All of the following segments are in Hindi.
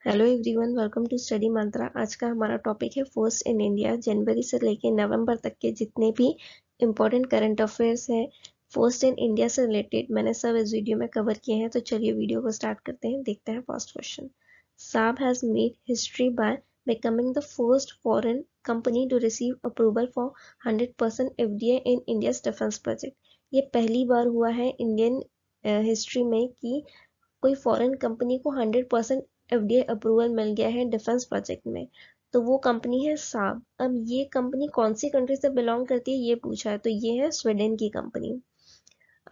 Hello everyone, welcome to study Mantra. आज का हमारा टॉपिक है फर्स्ट इन इंडिया। जनवरी से लेके नवंबर तक के जितने भी इम्पोर्टेंट करंट अफेयर्स हैं फर्स्ट इन इंडिया से रिलेटेड मैंने सब इस वीडियो में कवर किए हैं। तो चलिए वीडियो को स्टार्ट करते हैं। देखते हैं first question. Saab has made history by becoming the first foreign company to receive approval for 100% FDI in India's defence project. ये पहली बार हुआ है इंडियन हिस्ट्री में कि कोई फॉरेन कंपनी को 100% एफडीआई अप्रूवल मिल गया है डिफेंस प्रोजेक्ट में। तो वो कंपनी है साब। अब ये कंपनी कौन सी कंट्री से बिलोंग करती है ये पूछा है, तो ये है स्वीडन की कंपनी।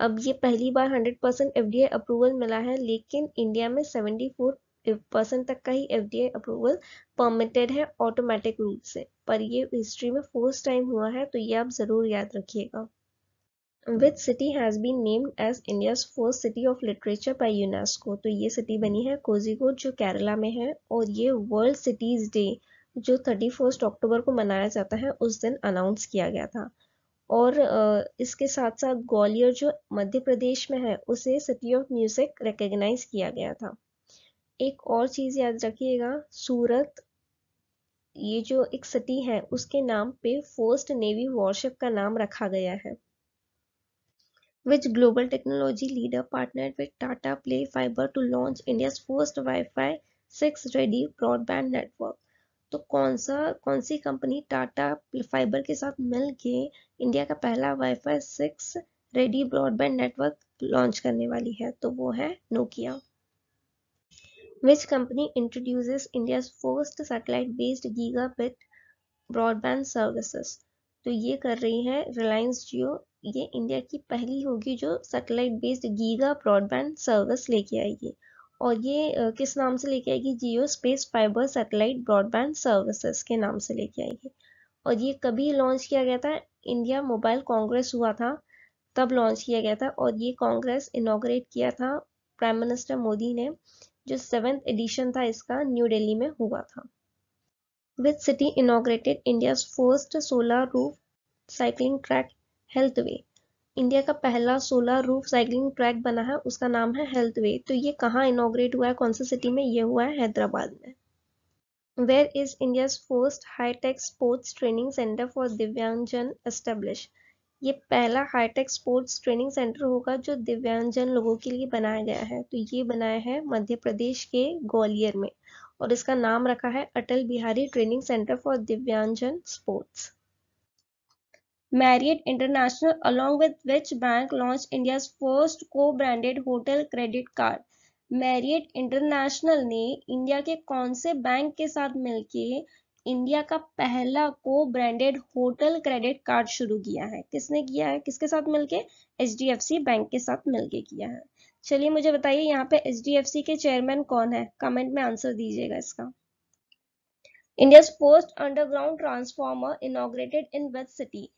अब ये पहली बार 100% एफडीआई अप्रूवल मिला है, लेकिन इंडिया में 74% तक का ही एफडीआई अप्रूवल परमिटेड है ऑटोमेटिक रूप से। पर ये हिस्ट्री में फर्स्ट टाइम हुआ है, तो ये आप जरूर याद रखिएगा। Which city has been named as India's first city of literature by UNESCO? तो ये सिटी बनी है कोझिकोड जो केरला में है, और ये वर्ल्ड सिटीज डे जो 31 अक्टूबर को मनाया जाता है उस दिन अनाउंस किया गया था। और इसके साथ साथ ग्वालियर जो मध्य प्रदेश में है उसे सिटी ऑफ म्यूजिक रिकॉग्नाइज किया गया था। एक और चीज याद रखिएगा, सूरत ये जो एक सिटी है उसके नाम पे फर्स्ट नेवी वॉरशिप का नाम रखा गया है। Which global technology leader partnered with Tata Play Fiber to launch India's first Wi-Fi 6 ready broadband network? तो कौन सी कंपनी टाटा फाइबर के साथ मिल के इंडिया का पहला wifi 6 ready broadband network launch करने वाली है? तो वो है Nokia. Which company introduces India's first satellite based gigabit broadband services? तो ये कर रही है रिलायंस जियो। ये इंडिया की पहली होगी जो satellite based giga broadband service लेके आएगी। और ये किस नाम से लेके आएगी? Jio space fiber satellite broadband services के नाम से लेके आएगी। और ये कभी लॉन्च किया गया था? इंडिया मोबाइल कांग्रेस हुआ था तब लॉन्च किया गया था, और ये कांग्रेस इनॉग्रेट किया था प्राइम मिनिस्टर मोदी ने। जो 7th एडिशन था इसका न्यू दिल्ली में हुआ था। Which city inaugurated India's first solar roof cycling track Healthway? India का पहला सोलर रूफ साइकिलिंग ट्रैक बना है, उसका नाम है हेल्थवे। तो ये कहाँ इनॉग्रेट हुआ है, कौन सी सिटी में? ये हुआ है हैदराबाद में। Where is India's first high-tech sports training center for दिव्यांगजन established? ये पहला हाईटेक स्पोर्ट्स ट्रेनिंग सेंटर होगा जो दिव्यांगजन लोगों के लिए बनाया गया है। तो ये बनाया है मध्य प्रदेश के ग्वालियर में, और इसका नाम रखा है Atal Bihari training centre for दिव्यांगजन sports. Marriott International, along with which bank, launched India's first co-branded hotel credit card? Marriott International ने इंडिया के कौन से बैंक के साथ मिलके इंडिया का पहला को ब्रांडेड होटल क्रेडिट कार्ड शुरू किया है? किसने किया है, किसके साथ मिलके? एचडीएफसी बैंक के साथ मिलके किया है। चलिए मुझे बताइए यहाँ पे एचडीएफसी के चेयरमैन कौन है? कमेंट में आंसर दीजिएगा इसका। India's first underground transformer inaugurated in which city?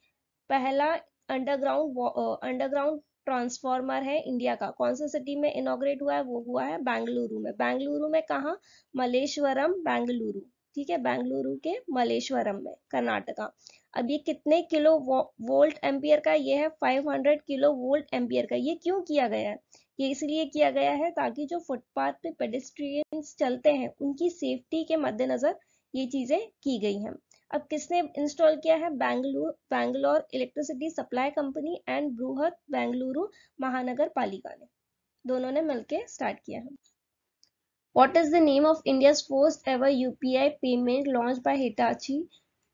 पहला अंडरग्राउंड ट्रांसफॉर्मर है इंडिया का, कौन सा सिटी में इनॉग्रेट हुआ है? वो हुआ है बेंगलुरु में। बेंगलुरु में कहाँ? मलेश्वरम बेंगलुरु। ठीक है, बेंगलुरु के मलेश्वरम में, कर्नाटका। अब ये कितने किलो वोल्ट एम्पियर का? ये है 500 किलो वोल्ट एम्पियर का। ये क्यों किया गया है? ये इसलिए किया गया है ताकि जो फुटपाथ पे पेडेस्ट्रियंस चलते हैं उनकी सेफ्टी के मद्देनजर ये चीजें की गई हैं। अब किसने इंस्टॉल किया है? Bangalore electricity supply company and बृहत बेंगलुरु महानगर पालिका ने, दोनों ने मिलकर स्टार्ट किया है। What is the name of India's first ever UPI payment launched by Hitachi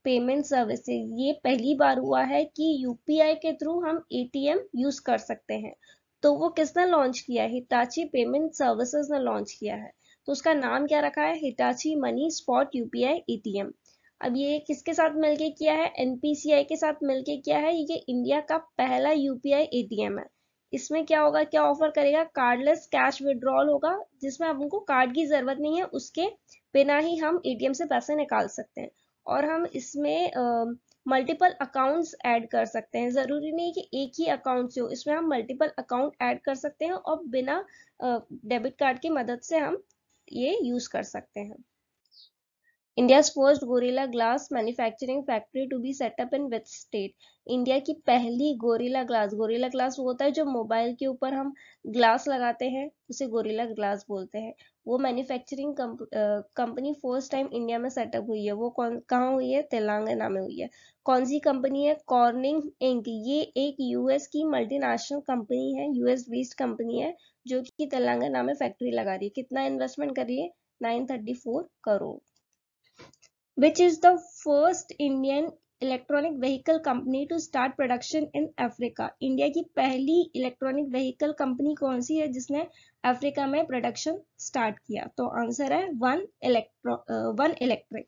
payment services? ये पहली बार हुआ है कि यूपीआई के थ्रू हम एटीएम यूज कर सकते हैं। तो वो किसने लॉन्च किया है? हिटाची पेमेंट सर्विसेज ने लॉन्च किया है। तो उसका नाम क्या रखा है? Hitachi money spot UPI ATM. अब ये किसके साथ मिलके किया है? एनपीसीआई के साथ मिलके किया है। ये इंडिया का पहला यूपीआई एटीएम है। इसमें क्या होगा, क्या ऑफर करेगा? कार्डलेस कैश विड्रॉल होगा, जिसमें हमको कार्ड की जरूरत नहीं है, उसके बिना ही हम एटीएम से पैसे निकाल सकते हैं। और हम इसमें मल्टीपल अकाउंट्स ऐड कर सकते हैं। जरूरी नहीं कि एक ही अकाउंट से हो, इसमें हम मल्टीपल अकाउंट ऐड कर सकते हैं और बिना डेबिट कार्ड की मदद से हम ये यूज कर सकते हैं। India's first Gorilla Glass manufacturing factory to be set up in which state? India की पहली गोरिल्ला ग्लास वो होता है जो मोबाइल के ऊपर हम ग्लास लगाते हैं, उसे गोरिल्ला ग्लास बोलते हैं। वो manufacturing company first time India में सेटअप हुई है। वो कहाँ हुई है? तेलंगाना में हुई है। कौन सी कंपनी है? Corning Inc. ये एक यूएस की मल्टीनेशनल कंपनी है, यूएस बेस्ड कंपनी है, जो कि तेलंगाना में फैक्ट्री लगा रही है। कितना इन्वेस्टमेंट कर रही है? 934 crore. Which is the first Indian electronic vehicle company to start production in Africa? India की पहली इलेक्ट्रॉनिक व्हीकल कंपनी कौन सी है जिसने अफ्रीका में प्रोडक्शन स्टार्ट किया? तो आंसर है वन इलेक्ट्रिक।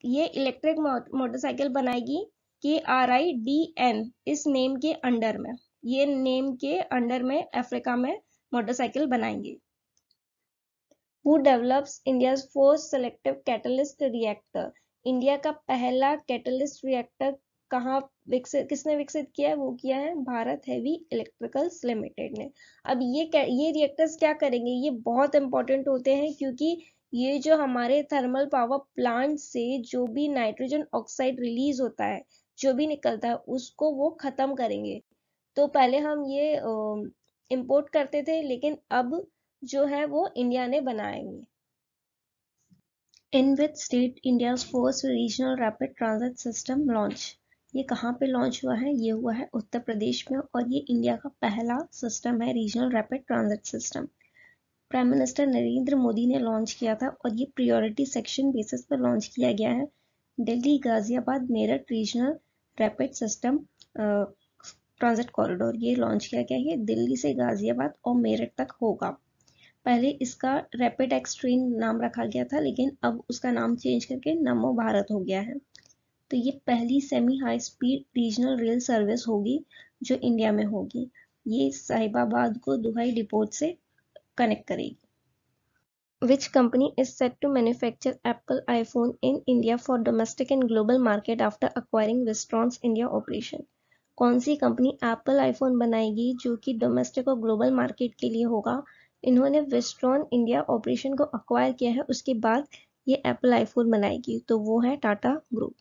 ये इलेक्ट्रिक मोटरसाइकिल बनाएगी KRIDN इस नेम के अंडर में। ये नेम के अंडर में अफ्रीका में मोटरसाइकिल बनाएंगे। Who develops India's first selective catalyst reactor? India का पहला कैटलिस्ट रिएक्टर किसने विकसित किया है? वो किया है भारत हेवी इलेक्ट्रिकल्स लिमिटेड ने। अब ये रिएक्टर्स क्या करेंगे? ये बहुत इंपॉर्टेंट होते हैं क्योंकि ये जो हमारे थर्मल पावर प्लांट से जो भी नाइट्रोजन ऑक्साइड रिलीज होता है, जो भी निकलता है, उसको वो खत्म करेंगे। तो पहले हम ये इंपोर्ट करते थे, लेकिन अब जो है वो इंडिया ने बनाएंगे। In which state India's first regional rapid transit system launch? ये कहाँ पे लॉन्च हुआ है? ये हुआ है उत्तर प्रदेश में, और ये इंडिया का पहला सिस्टम है, regional rapid transit system. Prime minister Narendra Modi ने लॉन्च किया था, और ये प्रायोरिटी सेक्शन बेसिस पर लॉन्च किया गया है। Delhi Ghaziabad Meerut regional rapid system transit corridor ये लॉन्च किया गया है। दिल्ली से गाजियाबाद और मेरठ तक होगा। पहले इसका रैपिड एक्स ट्रेन नाम रखा गया था, लेकिन अब उसका नाम चेंज करके नमो भारत हो गया है। तो ये पहली semi high speed regional rail service होगी जो इंडिया में होगी। ये साहिबाबाद को दुहाई डिपोट से कनेक्ट करेगी। Which company is set to manufacture Apple iPhone in India for domestic and global market after acquiring Wistron's India operation? कौन सी कंपनी एप्पल आईफोन बनाएगी जो कि डोमेस्टिक और ग्लोबल मार्केट के लिए होगा? इन्होंने विस्ट्रॉन इंडिया ऑपरेशन को अक्वायर किया है, उसके बाद ये एप्पल आईफोन बनाएगी, तो वो है Tata group.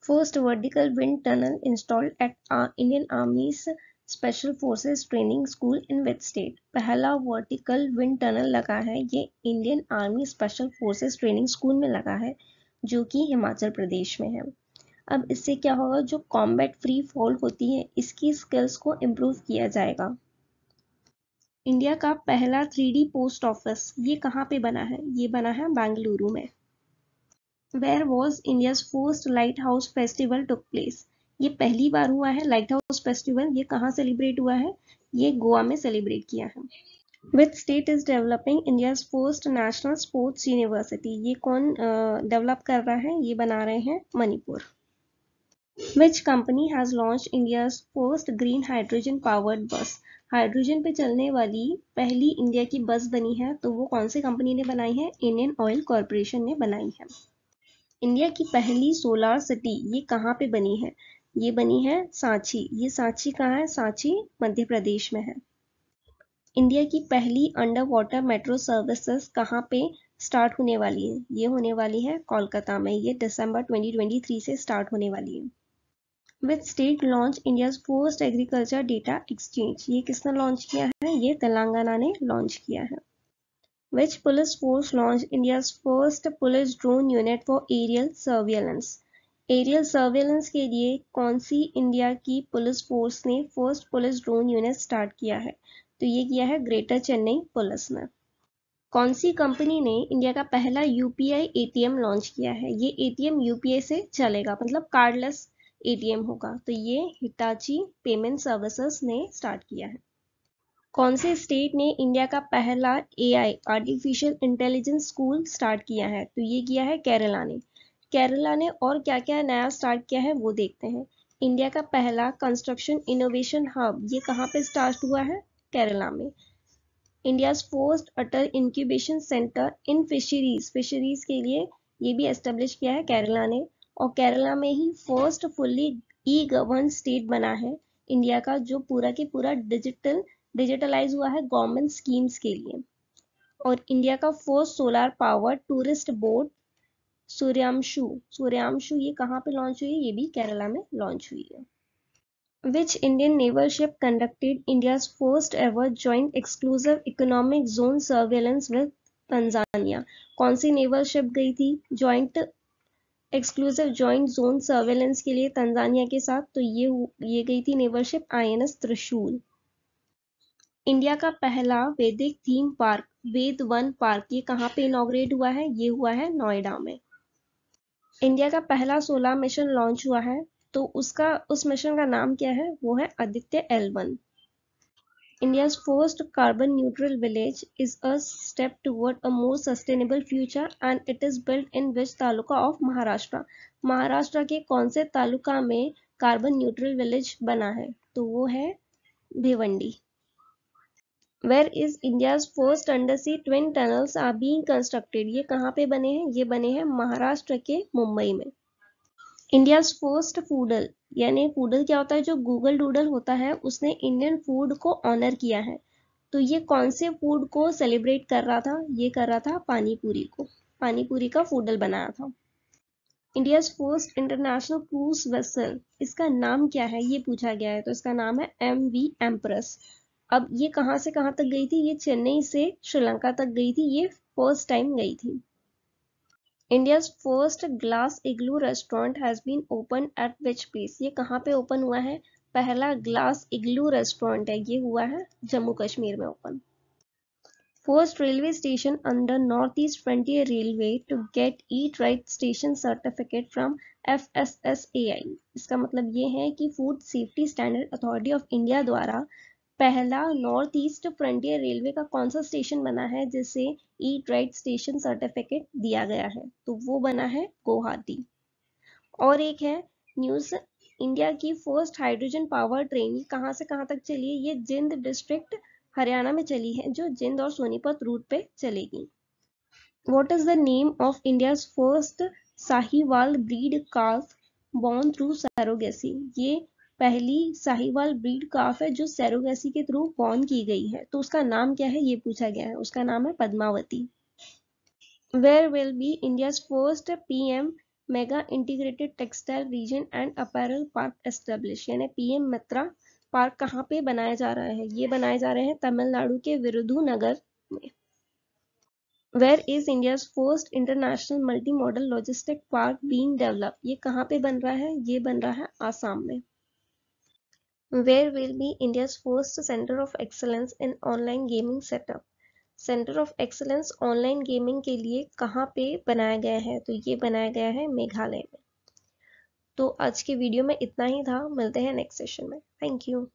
First vertical wind tunnel installed at Indian आर्मीज special forces training school in which state? पहला वर्टिकल विंड टनल लगा है, ये Indian army special forces training school में लगा है, जो कि हिमाचल प्रदेश में है। अब इससे क्या होगा? जो कॉम्बैट फ्री फॉल होती है, इसकी स्किल्स को इम्प्रूव किया जाएगा। इंडिया का पहला 3D पोस्ट ऑफिस ये कहाँ पे बना है? ये बना है बेंगलुरु में। Where was India's first lighthouse festival took place? ये पहली बार हुआ है लाइट हाउस फेस्टिवल। ये कहाँ सेलिब्रेट हुआ है? ये गोवा में सेलिब्रेट किया है। Which state is developing India's first national sports university? ये कौन डेवलप कर रहा है? ये बना रहे हैं Manipur. Which company has launched India's first green hydrogen powered bus? Hydrogen पे चलने वाली पहली इंडिया की बस बनी है, तो वो कौन सी कंपनी ने बनाई है? इंडियन ऑयल कॉर्पोरेशन ने बनाई है। इंडिया की पहली सोलार सिटी ये कहाँ पे बनी है? ये बनी है सांची। ये सांची कहाँ है? सांची मध्य प्रदेश में है। इंडिया की पहली अंडर वाटर मेट्रो सर्विसेज कहाँ पे स्टार्ट होने वाली है? ये होने वाली है कोलकाता में। ये दिसंबर 2023 से स्टार्ट होने वाली है। Which state launched India's first agriculture data exchange? ये किसने लॉन्च किया है? ये तेलंगाना ने लॉन्च किया है। Which police force launched India's first police drone unit for aerial surveillance? Aerial surveillance के लिए कौन सी इंडिया की पुलिस फोर्स ने first police drone unit start किया है? तो ये किया है ग्रेटर चेन्नई पुलिस ने। कौन सी कंपनी ने इंडिया का पहला यूपीआई एटीएम लॉन्च किया है? ये एटीएम यूपीआई से चलेगा, मतलब कार्डलेस एटीएम होगा, तो ये हिटाची पेमेंट सर्विसेज ने स्टार्ट किया है। कौन से स्टेट ने इंडिया का पहला AI artificial intelligence school start किया है? तो ये किया है केरला ने। केरला ने और क्या क्या नया स्टार्ट किया है वो देखते हैं। इंडिया का पहला कंस्ट्रक्शन इनोवेशन हब ये कहाँ पे स्टार्ट हुआ है? केरला में। India's first Atal incubation centre in fisheries के लिए ये भी एस्टेब्लिश किया है केरला ने। और केरला में ही फर्स्ट फुल्ली ई गवर्न स्टेट बना है इंडिया का, जो पूरा के पूरा डिजिटलाइज हुआ है गवर्नमेंट स्कीम्स के लिए। और इंडिया का first solar power tourist boat Suryanshu ये कहाँ पे लॉन्च हुई है? ये भी केरला में लॉन्च हुई है। Which Indian naval ship conducted India's first ever joint exclusive economic zone surveillance with Tanzania? कौन सी नेवल शिप गई थी जॉइंट जोन सर्वेलेंस के लिए तंजानिया के साथ? तो ये गई थी नेवल शिप INS त्रिशूल। इंडिया का पहला वैदिक थीम पार्क वेद वन पार्क ये कहाँ पे इनॉग्रेट हुआ है? ये हुआ है नोएडा में। इंडिया का पहला सोलर मिशन लॉन्च हुआ है, तो उस मिशन का नाम क्या है? वो है Aditya L1। India's first carbon neutral village is a step toward a more sustainable future and it is built in which taluka of Maharashtra? Maharashtra के कौन से तालुका में कार्बन न्यूट्रल विलेज बना है? तो वो है Bhiwandi. Where is India's first undersea twin tunnels are being constructed? ये कहाँ पे बने हैं? ये बने हैं महाराष्ट्र के मुंबई में। इंडियाज फर्स्ट फूडल यानी फूडल क्या होता है? जो गूगल डूडल होता है उसने इंडियन फूड को ऑनर किया है, तो ये कौन से फूड को सेलिब्रेट कर रहा था? ये कर रहा था पानीपुरी को, पानीपुरी का फूडल बनाया था। India's first international cruise vessel इसका नाम क्या है? ये पूछा गया है, तो इसका नाम है MV एम्प्रेस। अब ये कहाँ से कहाँ तक गई थी? ये चेन्नई से श्रीलंका तक गई थी, ये फर्स्ट टाइम गई थी। India's first glass igloo restaurant has been opened at which place? ये कहाँ पे ओपन हुआ है? पहला ग्लास इग्लू रेस्टोरेंट है, ये हुआ है जम्मू कश्मीर में open. First railway station under Northeast Frontier Railway to get Eat Right Station Certificate from FSSAI। इसका मतलब ये है कि food safety standard authority of India द्वारा पहला नॉर्थ ईस्ट फ्रंटियर रेलवे का कौन सा स्टेशन बना है जिसे ईट राइट स्टेशन सर्टिफिकेट दिया गया है? तो वो बना है गुवाहाटी। और एक है न्यूज, इंडिया की फर्स्ट हाइड्रोजन पावर ट्रेन कहाँ से कहाँ तक चली है? ये जिंद डिस्ट्रिक्ट हरियाणा में चली है, जो जिंद और सोनीपत रूट पे चलेगी। What is the name of India's first Sahiwal breed calf born through surrogacy? ये पहली साहिवाल ब्रीड काफ है जो सैरोगेसी के थ्रू बॉर्न की गई है, तो उसका नाम क्या है? ये पूछा गया है, उसका नाम है Padmavati. Where will be India's first PM mega integrated textile reason and apparel park establish? यानी PM मित्रा पार्क कहाँ पे बनाया जा रहा है? ये बनाए जा रहे हैं तमिलनाडु के विरुधुनगर में। Where is India's first international multimodal logistic park being developed? ये कहाँ पे बन रहा है? ये बन रहा है आसाम में। Where will be India's first center of excellence in online gaming setup? Centre of excellence online gaming के लिए कहाँ पे बनाया गया है? तो ये बनाया गया है मेघालय में। तो आज के वीडियो में इतना ही था, मिलते हैं नेक्स्ट सेशन में। Thank you.